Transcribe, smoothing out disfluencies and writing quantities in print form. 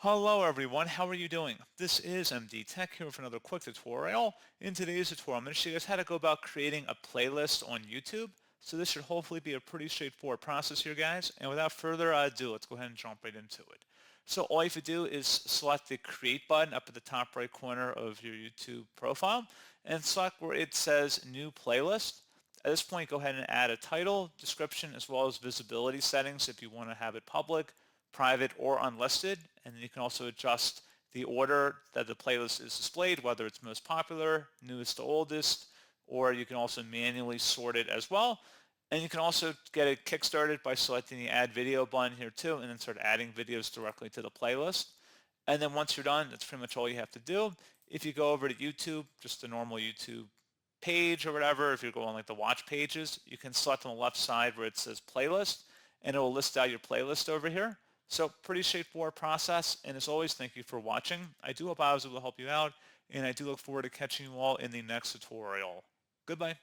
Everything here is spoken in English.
Hello everyone, how are you doing? This is MD Tech here with another quick tutorial. In today's tutorial, I'm going to show you guys how to go about creating a playlist on YouTube. So this should hopefully be a pretty straightforward process here, guys. And without further ado, let's go ahead and jump right into it. So all you have to do is select the Create button up at the top right corner of your YouTube profile and select where it says New Playlist. At this point, go ahead and add a title, description, as well as visibility settings if you want to have it public, private, or unlisted. And then you can also adjust the order that the playlist is displayed, whether it's most popular, newest to oldest, or you can also manually sort it as well. And you can also get it kickstarted by selecting the Add Video button here too, and then start adding videos directly to the playlist. And then once you're done, that's pretty much all you have to do. If you go over to YouTube, just the normal YouTube page or whatever, if you're going like the watch pages, you can select on the left side where it says playlist, and it will list out your playlist over here. So pretty straightforward process, and as always, thank you for watching. I do hope I was able to help you out, and I do look forward to catching you all in the next tutorial. Goodbye.